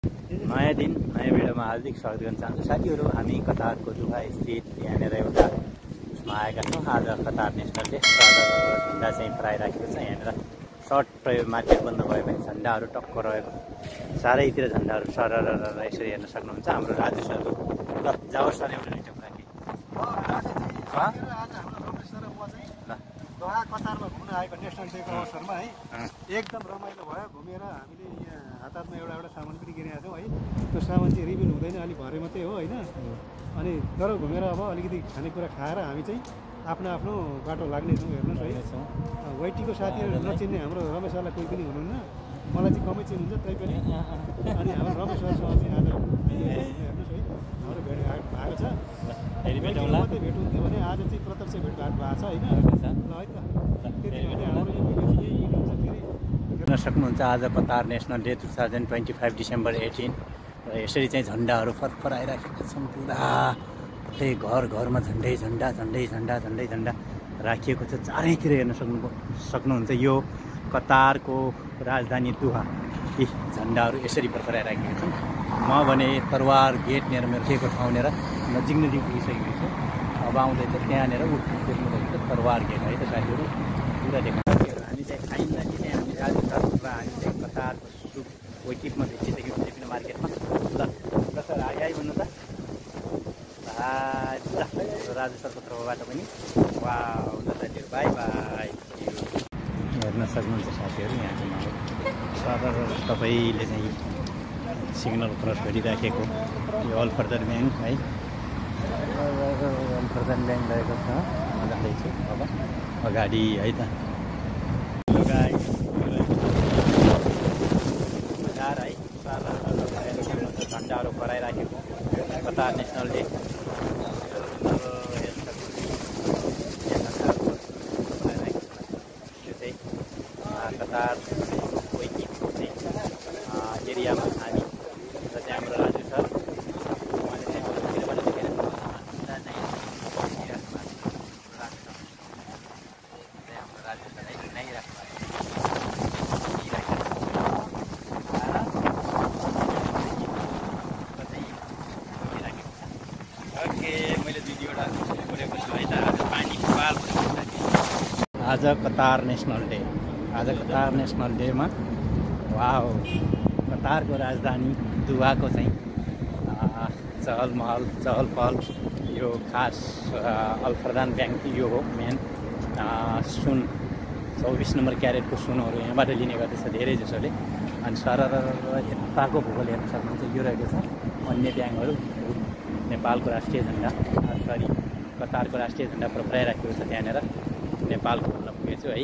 नयाँ दिन नयाँ भिडियोमा हार्दिक स्वागत गर्न चाहन्छु साथीहरू। हामी कतारको दुहा स्थित यहाँनिर एउटा उसमा आएका छौँ। आज कतार नेसनल डे झन्डा चाहिँ फहराइराखेको छ। यहाँनिर सर्ट मार्केट बन्द भयो भने झन्डाहरू टक्क रहेको, चारैतिर झन्डाहरू सरर यसरी हेर्न सक्नुहुन्छ। हाम्रो राजु सरको ल जाओस् सर एउटा रिटर्न राखेँ दोहा कतारमा घुम्न आएको नेसनल डेको अवसरमा है एकदम रमाइलो भयो। घुमेर हामीले यहाँ हातमा एउटा सामान पनि किनेका थियौँ है। त्यो सामान चाहिँ रिभिल हुँदैन, अलिक भरे मात्रै हो होइन। अनि तर घुमेर अब अलिकति खानेकुरा खाएर हामी चाहिँ आफ्नो आफ्नो बाटो लाग्नेछौँ। हेर्नुहोस् है, वाइटीको साथीहरू नचिन्ने हाम्रो रमेशहरूलाई कोही पनि हुनुहुन्न, मलाई चाहिँ कमै चिन्नुहुन्छ तै पनि। अनि हाम्रो रमेशहरूसँग चाहिँ आज हेर्नुहोस् है हाम्रो भेटघाट भएको छ। मात्रै भेट हुन्थ्यो भने आज चाहिँ प्रत्यक्ष भेटघाट भएको छ होइन। ल है त त्यति भने हाम्रो यो भिडियो चाहिँ यही हुन्छ। फेरि हेर्न सक्नुहुन्छ आज कतार नेसनल डे 2025 डिसेम्बर 18 र यसरी चाहिँ झन्डाहरू फरफराइराखेका छन्। पुरा त्यही घर घरमा झन्डै झन्डा राखिएको छ चारैतिर हेर्न सक्नुहुन्छ। यो कतारको राजधानी दोहा यी झन्डाहरू यसरी फरफराइराखेका छन्। म भने तरवार गेटनिर मेरो केको ठाउँनिर नजिक पुगिसकेको छु। अब आउँदैछ त्यहाँनिर देख्नुभएको छ तरवार गेट है त साथीहरू। पुरा देख्नु हामी चाहिँ खाइन्दाखेरि चाहिँ हामी राजु सर र हामी चाहिँ कतारको सुप वेटिपमा भेटिसक्यौँ फिलिपिनो मार्केटमा। ल सर आइ भन्नु त राजु सरको तर्फबाट पनि वा ल साथीहरू बाई बाई। हेर्न सक्नुहुन्छ साथीहरू यहाँ चाहिँ सर तपाईँले चाहिँ सिग्नल क्रस गरिराखेको यो अल फर्दर ब्याङ्क है, अल फर्दर ब्याङ्क रहेको छ। म जाँदैछु अब अगाडि है त। बजार है झन्डाहरू फहराइराखेको कतार नेसनल डे कतार एरियामा हामी जस्तै हाम्रो राजु सर उहाँले चाहिँ बाहिरबाट देखेर हाम्रो राजु सर ओके मैले भिडियोटा बोलेको छु है त। आज पानी पाल आज कतार नेसनल डे। आज कतार नेसनल डेमा वाओ कतारको राजधानी दोहाको चाहिँ चहल पहल यो खास अल फर्दर ब्याङ्क यो हो मेन। सुन 24 नम्बर क्यारेटको सुनहरू यहाँबाट लिने गर्दछ धेरै जसोले। अनि सरर यताको भूगोल हेर्न सक्नुहुन्छ। यो रहेको छ अन्य ब्याङ्कहरू नेपालको राष्ट्रिय झन्डा सरी कतारको राष्ट्रिय झन्डा फहराइराखेको छ त्यहाँनिर। नेपालको भन्न पुगेछु है,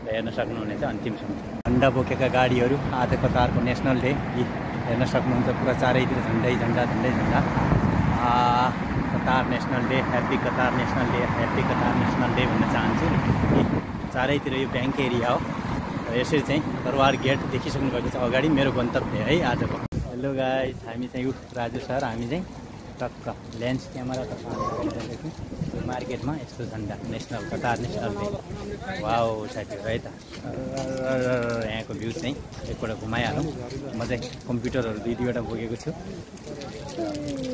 हेर्न सक्नुहुनेछ अन्तिमसम्म। झन्डा बोकेका गाडीहरू आज कतारको नेसनल डे हेर्न सक्नुहुन्छ। पुरा चारैतिर झन्डै झन्डा Qatar national day, happy Qatar national day, happy Qatar national day भन्न चाहन्छु। चारैतिर यो ब्याङ्क एरिया हो र यसरी चाहिँ तरवार गेट देखिसक्नु भएको छ अगाडि मेरो गन्तव्य है आजको। हेलो गाइस, हामी चाहिँ राजु सर हामी चाहिँ टक्क लेन्स क्यामेरा त यो मार्केटमा यस्तो झन्डा national Qatar national day wow साथीहरू है त। यहाँको भ्यू चाहिँ एकपल्ट घुमाइहालौँ। म चाहिँ कम्प्युटरहरू दुई दुईवटा बोकेको छु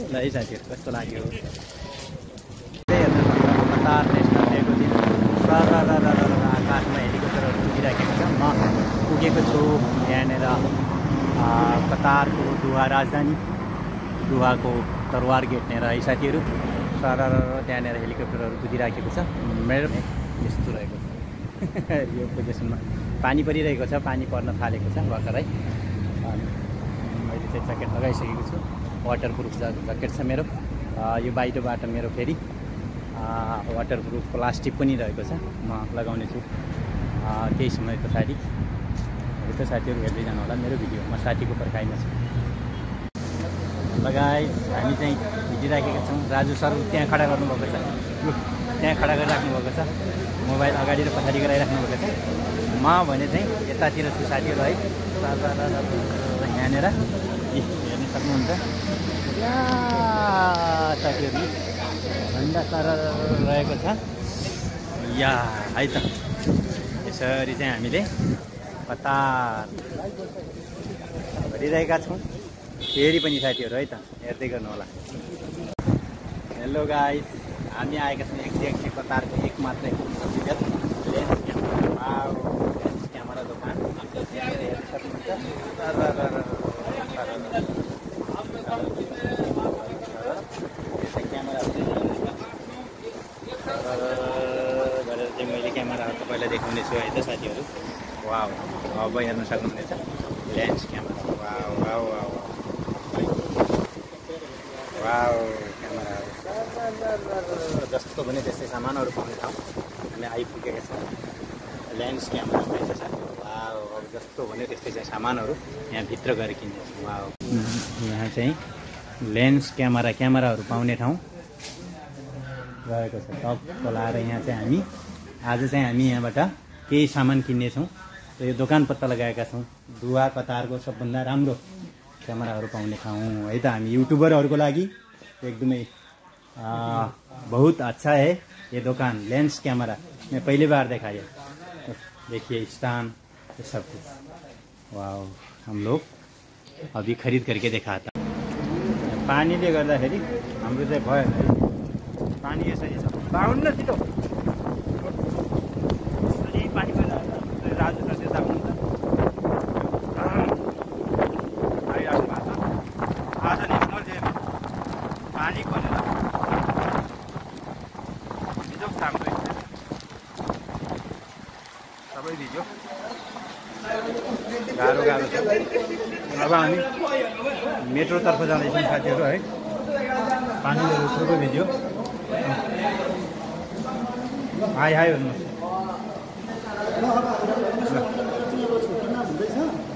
ल है साथीहरू। कस्तो लाग्यो कतार नेसनल डेको दिन आकाशमा हेलिकप्टरहरू उडिराखेको छ। म पुगेको छु यहाँनिर कतारको दोहा राजधानी दोहाको तरवार गेटनिर है साथीहरू। सरर त्यहाँनिर हेलिकप्टरहरू कुदिराखेको छ। मेरो यस्तो रहेको छ यो पोजिसनमा। पानी परिरहेको छ, पानी पर्न थालेको छ भर्खरै। अनि मैले चाहिँ ज्याकेट लगाइसकेको छु, वाटरप्रुफ ज्याकेट छ मेरो। यो बाहिरबाट मेरो फेरि वाटरप्रुफ प्लास्टिक पनि रहेको छ, म लगाउने छु केही समय पछाडि। त साथीहरू हेर्दै जानु होला मेरो भिडियो। म साथीको पर्खाइमा छु। लगायत हामी चाहिँ हिँडिराखेका छौँ। राजु सर त्यहाँ खडा गर्नुभएको छ, त्यहाँ खडा गरिराख्नु भएको छ, मोबाइल अगाडि र पछाडि गराइराख्नु भएको छ। म भने चाहिँ यतातिर छु साथीहरू है। यहाँनिर हेर्न सक्नुहुन्छ साथीहरू झन्डा तर रहेको छ या है त। यसरी चाहिँ हामीले कतार गरिरहेका छौँ। फेरि पनि साथीहरू है त हेर्दै गर्नु होला। हेलो गाइस, हामी आएका छौँ एक्ज्याक्टली कतारको एक मात्रै लेन्स क्यामेरा दोकान। हेर्न सक्नुहुन्छ क्यामेरा गरेर चाहिँ मैले क्यामेरा तपाईँलाई देखाउनेछु है त साथीहरू। वाउ, अब हेर्न सक्नुहुनेछ lens camera. Wow wow wow wow camera जस्तो पनि त्यस्तै सामानहरू पाउने ठाउँ हामी आइपुगेका छौँ। लेन्स क्यामेरा पाइन्छ साथीहरू। वाउ, अब जस्तो भन्यो त्यस्तै चाहिँ सामानहरू यहाँभित्र गएर किन्दैछौँ। वाउ, यहाँ चाहिँ लेन्स क्यामेराहरू पाउने ठाउँ रहेको छ। टप खोलाएर यहाँ चाहिँ आज चाहिँ हामी यहाँबाट केही सामान किन्नेछौँ र यो दोकान पत्ता लगाएका छौँ। दुवा कतारको सबभन्दा राम्रो क्यामेराहरू पाउने ठाउँ है त। हामी युट्युबरहरूको लागि एकदमै बहुत अच्छा है ये दुकान लेंस कैमरा। मैं पहली बार देखा ये। देखिए स्टैंड ये सब कुछ। वाह, हम लोग अभी खरीद करके देखा था। पानीले गर्दाखेरि हाम्रो चाहिँ भयो है। पानी यसरी छ बाहुन्न छिटो अनि पानी पहिला राजु सर त्यता हुनुहुन्छ आइराख्नु भएको छ। आज नेसनल डे पानी खोलेर भिजो सामने सबै भिजो गाह्रो छ। अब हामी मेट्रोतर्फ जाँदैछौँ साथीहरू है। पानीले रुखरुखो भिज्यो। हाई हाई भन्नुहोस्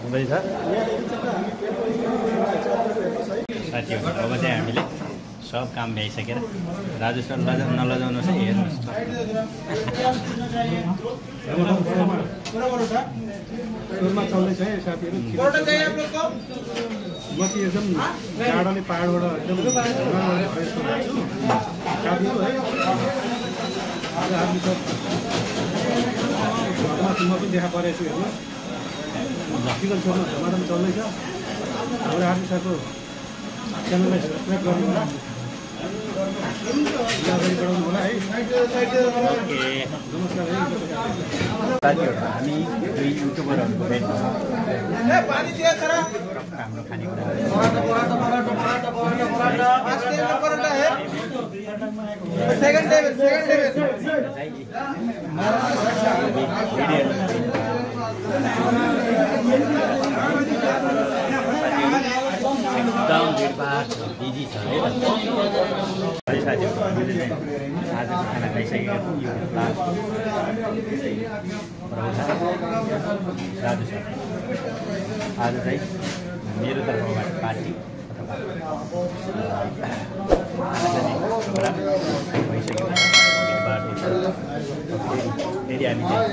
हुँदैछ साथीहरू। अब चाहिँ हामीले सब काम भ्याइसकेर राजु सर नलजाउनुहोस् है, हेर्नुहोस् चल्दैछ है साथीहरू। म चाहिँ एकदम जाडोले पाहाडबाट एकदम साथीहरू है। आज हामी सब घरमा सुमा पनि देखा परेको छु। हेर्नुहोस् चिकन छोड्नु टमाटर चल्दैछ। हाम्रो आर्मी सरको च्यानललाई सब्सक्राइब गर्नु होला, अगाडि बढाउनु होला है। नमस्कार है साथीहरू। हामी दुई युट्युबरहरूको भेट्नु हाम्रो खानेकुरा एकदम भिडभाड बिजी छ है साथीहरू। हामीले चाहिँ आजको खाना खाइसकेका छौँ। यो लास्ट राजु सर आज चाहिँ मेरो तर्फबाट पार्टी भइसक्यो। भिडभाड फेरि हामी चाहिँ